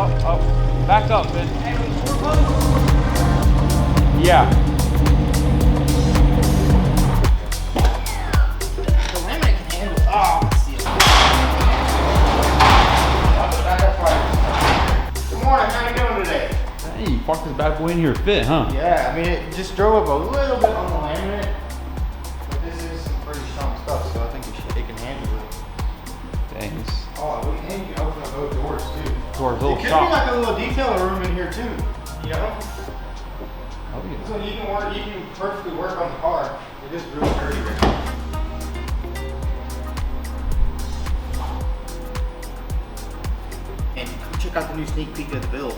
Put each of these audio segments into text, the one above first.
up. Back up, man. Yeah. The laminate can handle. Oh, let's see it. Good morning, how you doing today? Hey, you parked this bad boy in here fit, huh? Yeah, I mean, it just drove up a little bit on the laminate, but this is some pretty strong stuff, so I think it can handle it. Thanks. Oh, and you can open up those doors too. Doors, little it could shop. be like a little detailing room in here too, you know? Oh, yeah. So you can perfectly work on the car. It is really dirty right now. And come check out the new sneak peek of the build.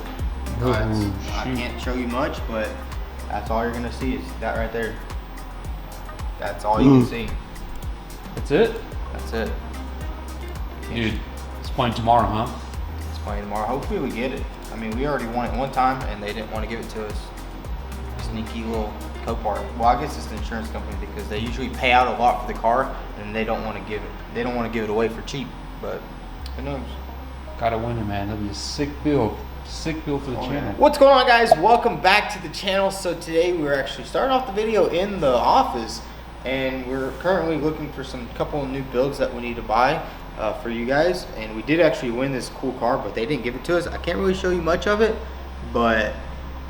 Oh, I can't show you much, but that's all you're gonna see is that right there. That's all you can see. That's it? That's it. Dude, it's playing tomorrow, huh? It's playing tomorrow. Hopefully we get it. I mean, we already won it one time and they didn't want to give it to us. Sneaky little co-part. Well, I guess it's the insurance company because they usually pay out a lot for the car and they don't want to give it. They don't want to give it away for cheap, but who knows? Gotta win it, man. That'll be a sick build. Sick build for the channel. What's going on, guys? Welcome back to the channel. So today we're actually starting off the video in the office and we're currently looking for some couple of new builds that we need to buy for you guys. And we did actually win this cool car, but they didn't give it to us. I can't really show you much of it, but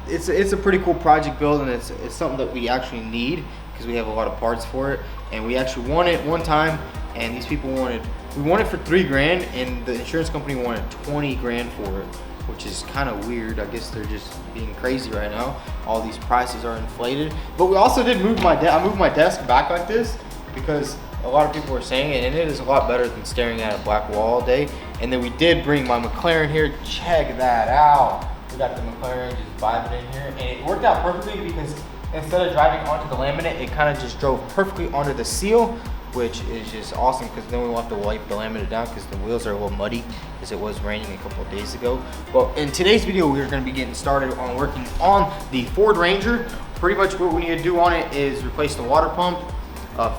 it's a pretty cool project build, and it's something that we actually need because we have a lot of parts for it. And we actually won it one time, and these people we won it for $3 grand, and the insurance company wanted 20 grand for it, which is kind of weird. I guess they're just being crazy right now. All these prices are inflated. But we also did move I moved my desk back like this because a lot of people were saying it, and it is a lot better than staring at a black wall all day. And then we did bring my McLaren here. Check that out. We got the McLaren just vibing in here, and it worked out perfectly because instead of driving onto the laminate, it kind of just drove perfectly onto the seal, which is just awesome because then we won't have to wipe the laminate down because the wheels are a little muddy because it was raining a couple of days ago. Well, in today's video, we're going to be getting started on working on the Ford Ranger. Pretty much what we need to do on it is replace the water pump,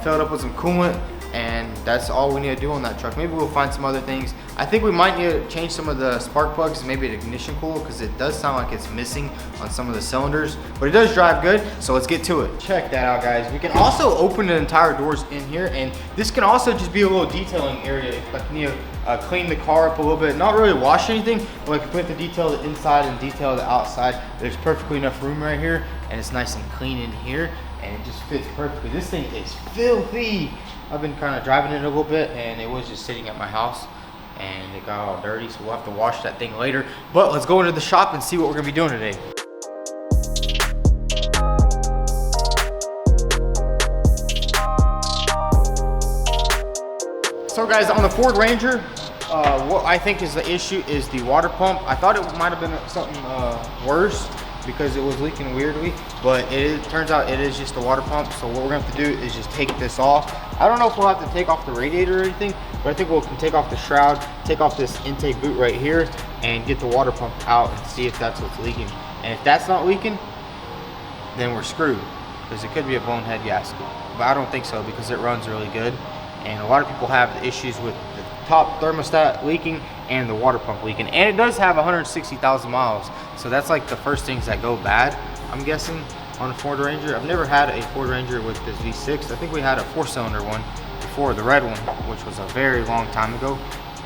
fill it up with some coolant, and that's all we need to do on that truck. Maybe we'll find some other things. I think we might need to change some of the spark plugs, maybe the ignition cooler, because it does sound like it's missing on some of the cylinders, but it does drive good, so let's get to it. Check that out, guys. We can also open the entire doors in here, and this can also just be a little detailing area. Like you need to clean the car up a little bit, not really wash anything, but like if we have to detail the inside and detail the outside, there's perfectly enough room right here, and it's nice and clean in here, and it just fits perfectly. This thing is filthy. I've been kind of driving it a little bit, and it was just sitting at my house and it got all dirty, so we'll have to wash that thing later. But let's go into the shop and see what we're gonna be doing today. So guys, on the Ford Ranger, what I think is the issue is the water pump. I thought it might have been something worse because it was leaking weirdly, but it turns out it is just the water pump. So what we're gonna have to do is just take this off. I don't know if we'll have to take off the radiator or anything, but I think we'll take off the shroud, take off this intake boot right here, and get the water pump out and see if that's what's leaking. And if that's not leaking, then we're screwed, because it could be a bonehead gasket. But I don't think so because it runs really good. And a lot of people have the issues with the top thermostat leaking and the water pump leaking. And it does have 160,000 miles. So that's like the first things that go bad, I'm guessing, on a Ford Ranger. I've never had a Ford Ranger with this V6. I think we had a 4-cylinder one before, the red one, which was a very long time ago.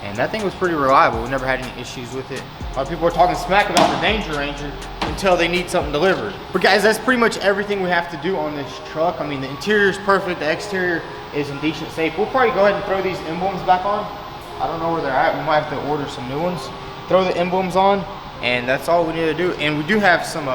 And that thing was pretty reliable. We never had any issues with it. A lot of people are talking smack about the Danger Ranger until they need something delivered. But guys, that's pretty much everything we have to do on this truck. I mean, the interior is perfect. The exterior is in decent shape. We'll probably go ahead and throw these emblems back on. I don't know where they're at. We might have to order some new ones. Throw the emblems on, and that's all we need to do. And we do have some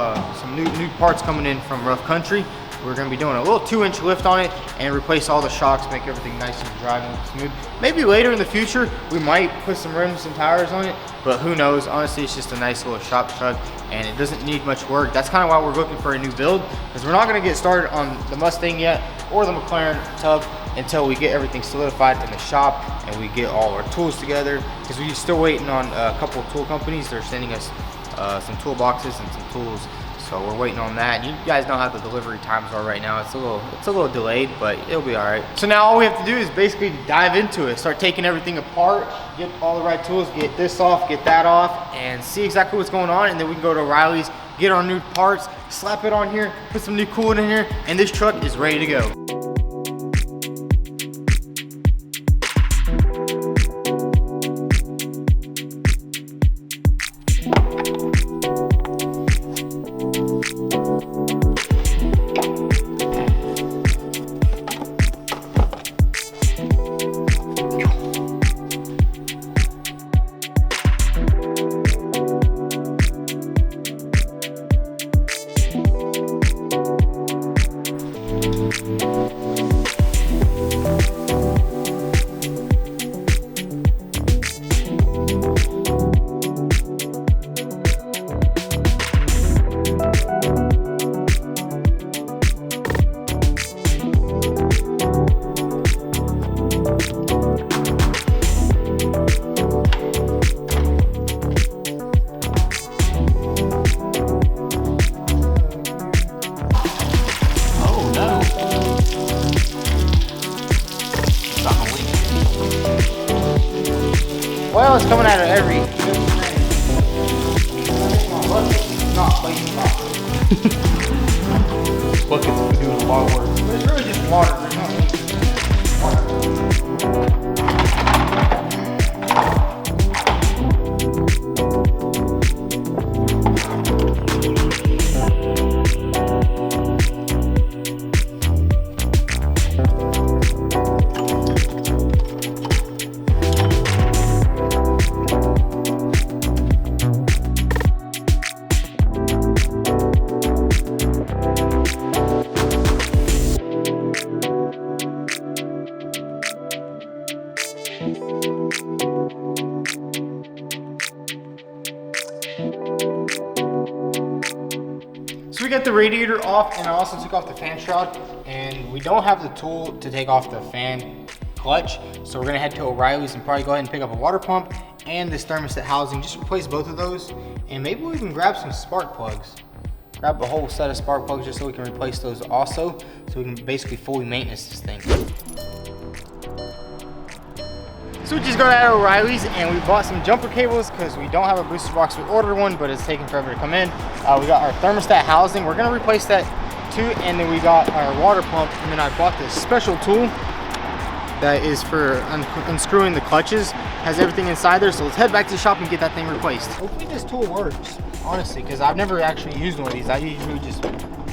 new parts coming in from Rough Country. We're gonna be doing a little 2-inch lift on it and replace all the shocks, make everything nice and dry and smooth. Maybe later in the future, we might put some rims and tires on it, but who knows? Honestly, it's just a nice little shop truck and it doesn't need much work. That's kind of why we're looking for a new build, because we're not gonna get started on the Mustang yet or the McLaren tub until we get everything solidified in the shop and we get all our tools together, because we're still waiting on a couple of tool companies. They're sending us some toolboxes and some tools. So we're waiting on that. And you guys know how the delivery times are right now. It's a little delayed, but it'll be all right. So now all we have to do is basically dive into it, start taking everything apart, get all the right tools, get this off, get that off, and see exactly what's going on. And then we can go to O'Reilly's, get our new parts, slap it on here, put some new coolant in here, and this truck is ready to go. Well, it's coming out of every Buckets doing a lot of work. But it's really just water. There's no So we got the radiator off, and I also took off the fan shroud, and we don't have the tool to take off the fan clutch, so we're gonna head to O'Reilly's and probably go ahead and pick up a water pump and this thermostat housing, just replace both of those, and maybe we can grab some spark plugs. Grab a whole set of spark plugs just so we can replace those also, so we can basically fully maintenance this thing. So we just got out of O'Reilly's and we bought some jumper cables because we don't have a booster box. We ordered one, but it's taking forever to come in. We got our thermostat housing. We're gonna replace that too. And then we got our water pump. And then I bought this special tool that is for unscrewing the clutches. Has everything inside there. So let's head back to the shop and get that thing replaced. Hopefully this tool works, honestly, because I've never actually used one of these. I usually just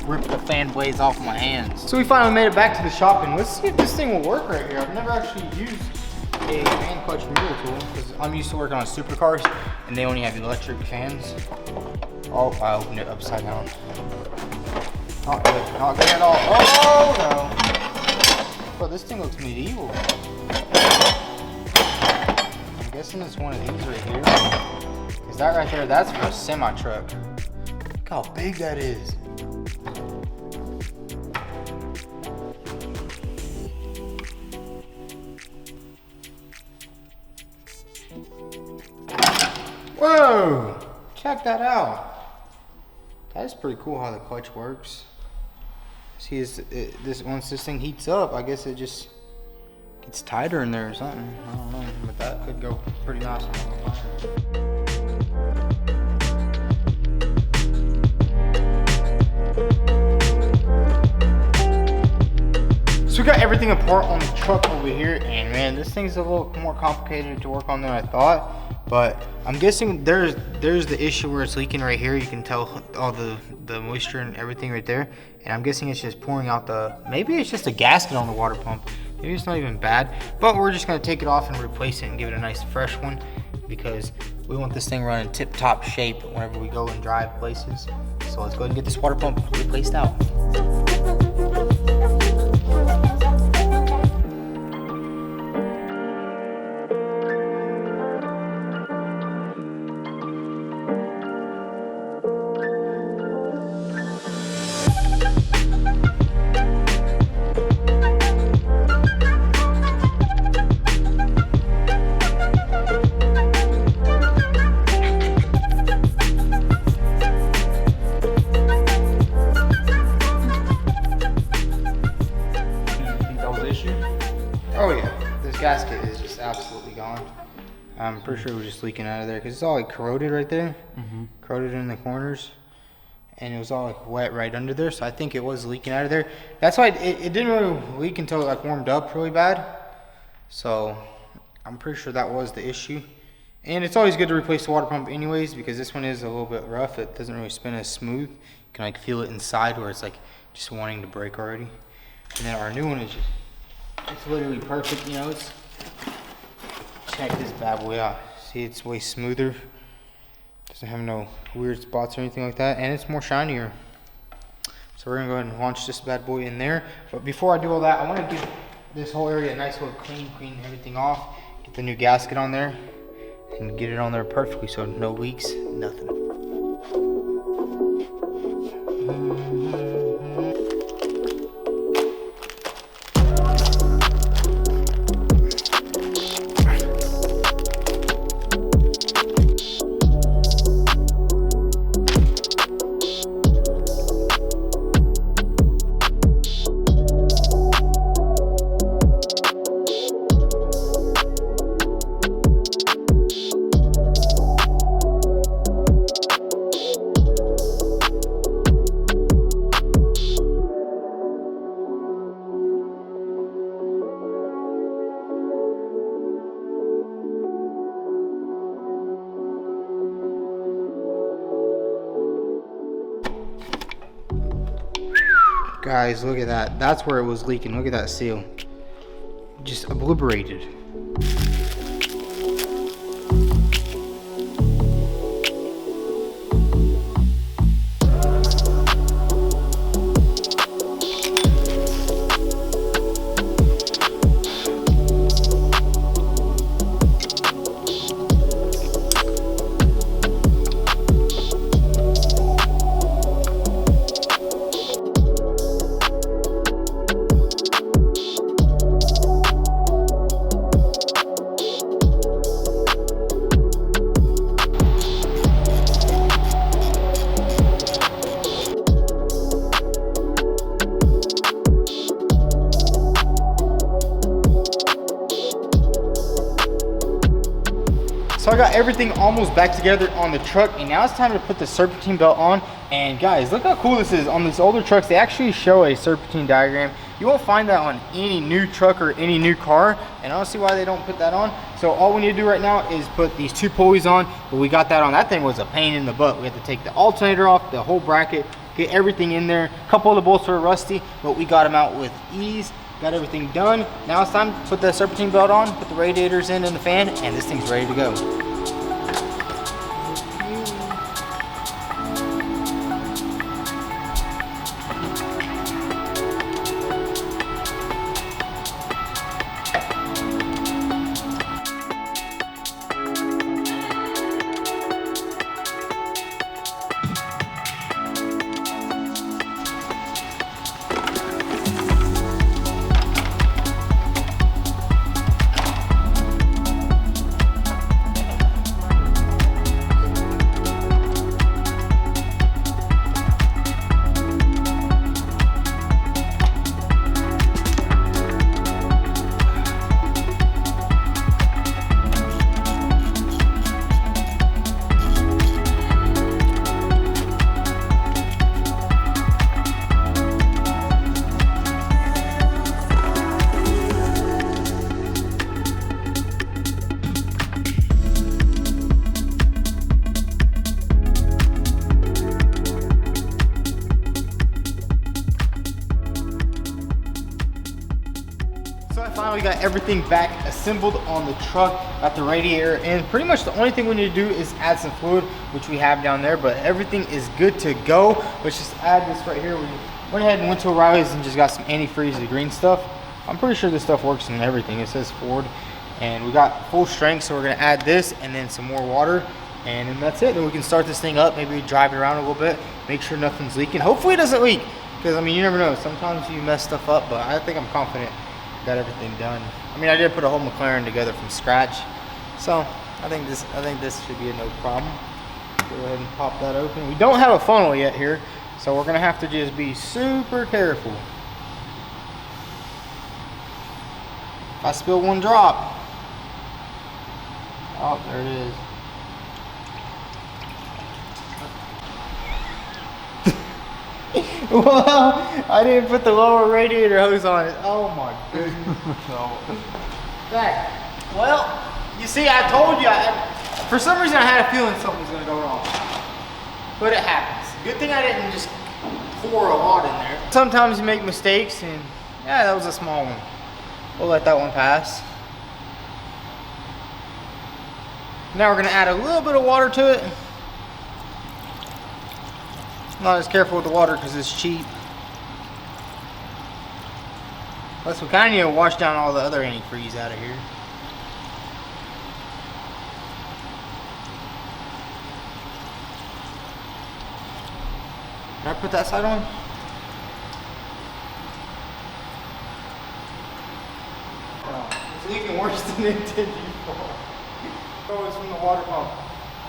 rip the fan blades off my hands. So we finally made it back to the shop, and let's see if this thing will work right here. I've never actually used a fan clutch removal tool because I'm used to working on supercars and they only have electric fans. Oh, I opened it upside down. Not good, not good at all. Oh no! Bro, this thing looks medieval. I'm guessing it's one of these right here. Is that right there? That's for a semi truck. Look how big that is. Whoa! Check that out. That is pretty cool how the clutch works. See, once this thing heats up, I guess it just gets tighter in there or something. I don't know, but that could go pretty nice. So we got everything apart on the truck over here, and man, this thing's a little more complicated to work on than I thought. But I'm guessing there's the issue where it's leaking right here. You can tell all the moisture and everything right there. And I'm guessing it's just pouring out maybe it's just a gasket on the water pump. Maybe it's not even bad. But we're just gonna take it off and replace it and give it a nice fresh one, because we want this thing running tip-top shape whenever we go and drive places. So let's go ahead and get this water pump replaced out. I'm pretty sure it was just leaking out of there because it's all like corroded right there. Corroded in the corners. And it was all like wet right under there. So I think it was leaking out of there. That's why it didn't really leak until it like warmed up really bad. So I'm pretty sure that was the issue. And it's always good to replace the water pump anyways, because this one is a little bit rough. It doesn't really spin as smooth. You can like feel it inside where it's like just wanting to break already. And then our new one is just, it's literally perfect, you know. It's, check this bad boy out. See, it's way smoother. Doesn't have no weird spots or anything like that, and it's more shinier. So we're gonna go ahead and launch this bad boy in there. But before I do all that, I wanna give this whole area a nice little clean everything off. Get the new gasket on there and get it on there perfectly so no leaks, nothing. Guys, look at that. That's where it was leaking. Look at that seal. Just obliterated. So I got everything almost back together on the truck, and now it's time to put the serpentine belt on. And guys, look how cool this is. On these older trucks, they actually show a serpentine diagram. You won't find that on any new truck or any new car, and I don't see why they don't put that on. So all we need to do right now is put these two pulleys on, but we got that on. That thing was a pain in the butt. We had to take the alternator off, the whole bracket, get everything in there. A couple of the bolts were rusty, but we got them out with ease. Got everything done. Now it's time to put the serpentine belt on, put the radiators in and the fan, and this thing's ready to go. Finally got everything back assembled on the truck, got the radiator in. Pretty much the only thing we need to do is add some fluid, which we have down there, but everything is good to go. Let's just add this right here. We went ahead and went to O'Reilly's and just got some antifreeze, the green stuff. I'm pretty sure this stuff works in everything. It says Ford, and we got full strength, so we're gonna add this and then some more water, and then that's it. Then we can start this thing up, maybe drive it around a little bit, make sure nothing's leaking. Hopefully it doesn't leak, because I mean, you never know. Sometimes you mess stuff up, but I think I'm confident got everything done. I mean, I did put a whole McLaren together from scratch, so I think this should be a no problem. Go ahead and pop that open. We don't have a funnel yet here, so we're gonna have to just be super careful. If I spill one drop, Oh, there it is. Well, I didn't put the lower radiator hose on it. Oh my goodness. Dang. Well, you see, I told you. For some reason, I had a feeling something was going to go wrong. But it happens. Good thing I didn't just pour a lot in there. Sometimes you make mistakes, and yeah, that was a small one. We'll let that one pass. Now we're going to add a little bit of water to it. Not as careful with the water because it's cheap. Plus, we kind of need to wash down all the other antifreeze out of here. Can I put that side on? Oh, it's leaking worse than it did before. Oh, it's from the water pump.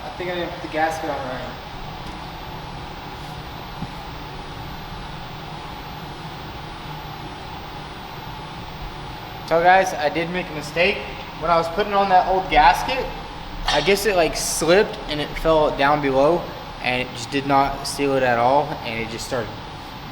I think I didn't put the gasket on right. So guys, I did make a mistake. When I was putting on that old gasket, I guess it like slipped and it fell down below and it just did not seal it at all, and it just started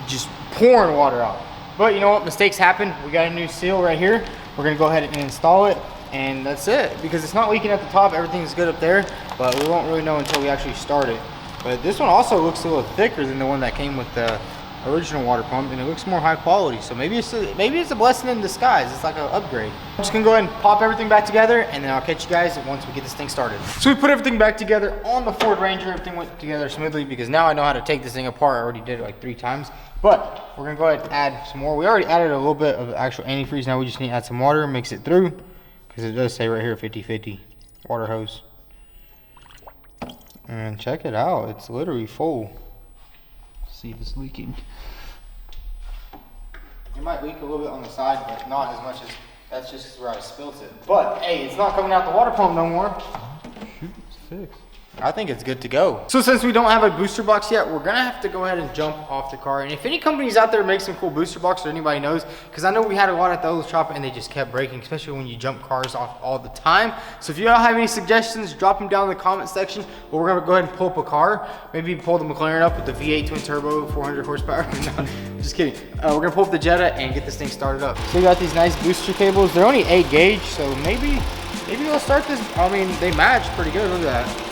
just pouring water out. But you know what, mistakes happen. We got a new seal right here. We're gonna go ahead and install it, and that's it. Because it's not leaking at the top, everything's good up there, but we won't really know until we actually start it. But this one also looks a little thicker than the one that came with the original water pump, and it looks more high quality. So maybe it's a blessing in disguise. It's like an upgrade. I'm just gonna go ahead and pop everything back together, and then I'll catch you guys once we get this thing started. So we put everything back together on the Ford Ranger. Everything went together smoothly because now I know how to take this thing apart. I already did it like 3 times, but we're gonna go ahead and add some more. We already added a little bit of actual antifreeze. Now we just need to add some water, mix it through, because it does say right here 50-50 water hose. And check it out, it's literally full. See if it's leaking. It might leak a little bit on the side, but not as much as, that's just where I spilt it. But hey, it's not coming out the water pump no more. Shoot, it's fixed. I think it's good to go. So since we don't have a booster box yet, we're gonna have to go ahead and jump off the car. And if any companies out there make some cool booster boxes, or anybody knows, because I know we had a lot at the old shop and they just kept breaking, especially when you jump cars off all the time. So if you all have any suggestions, drop them down in the comment section. But we're gonna go ahead and pull up a car. Maybe pull the McLaren up with the V8 twin turbo, 400 horsepower. No, just kidding. We're gonna pull up the Jetta and get this thing started up. So we got these nice booster cables. They're only 8 gauge, so maybe we'll start this. I mean, they match pretty good. Look at that.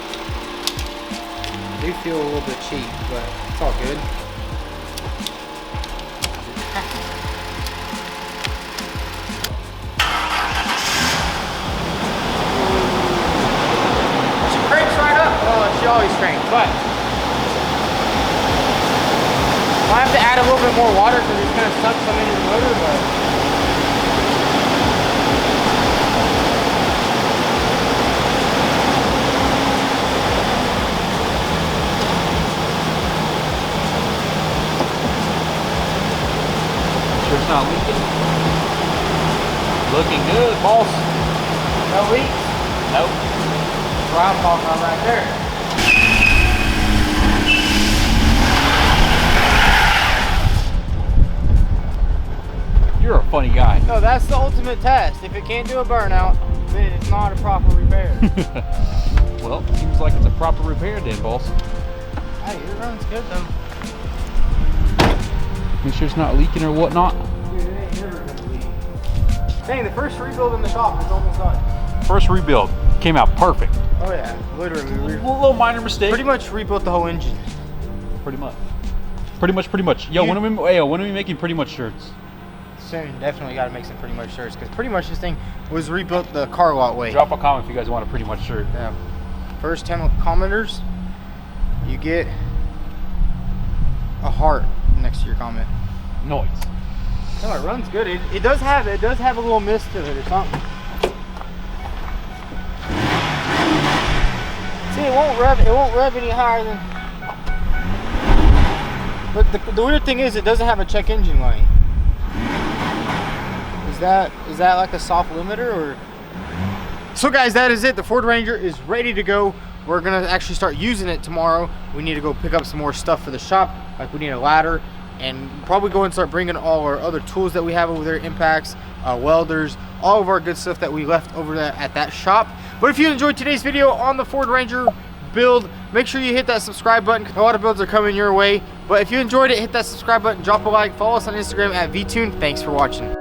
They do feel a little bit cheap, but it's all good. She cranks right up. Well, she always cranks, but I'll have to add a little bit more water because it's going to suck some into the motor, but Sure it's not leaking. Looking good, boss. no leaks. Nope. That's what I'm talking about right there. You're a funny guy. No, that's the ultimate test. If it can't do a burnout, then it's not a proper repair. Well, seems like it's a proper repair then, boss. Hey, it runs good though. Make sure it's not leaking or whatnot. Dude, it ain't never gonna leak. Dang, the first rebuild in the shop is almost done. First rebuild came out perfect. Oh yeah, literally. Little minor mistake. Pretty much rebuilt the whole engine. Pretty much. Yo, when are we making pretty much shirts? Soon, definitely got to make some pretty much shirts because pretty much this thing was rebuilt the car lot way. Drop a comment if you guys want a pretty much shirt. Yeah. First 10 commenters, you get a heart next to your comment. Noise. No, it runs good. It does have a little mist to it or something. See, it won't rev any higher than. But the weird thing is, it doesn't have a check engine light. Is that like a soft limiter or? So guys, that is it. The Ford Ranger is ready to go. We're gonna actually start using it tomorrow. We need to go pick up some more stuff for the shop. Like we need a ladder and probably go and start bringing all our other tools that we have over there, impacts, welders, all of our good stuff that we left over there at that shop. But if you enjoyed today's video on the Ford Ranger build, make sure you hit that subscribe button. A lot of builds are coming your way, but if you enjoyed it, hit that subscribe button, drop a like, follow us on Instagram at Vtuned. Thanks for watching.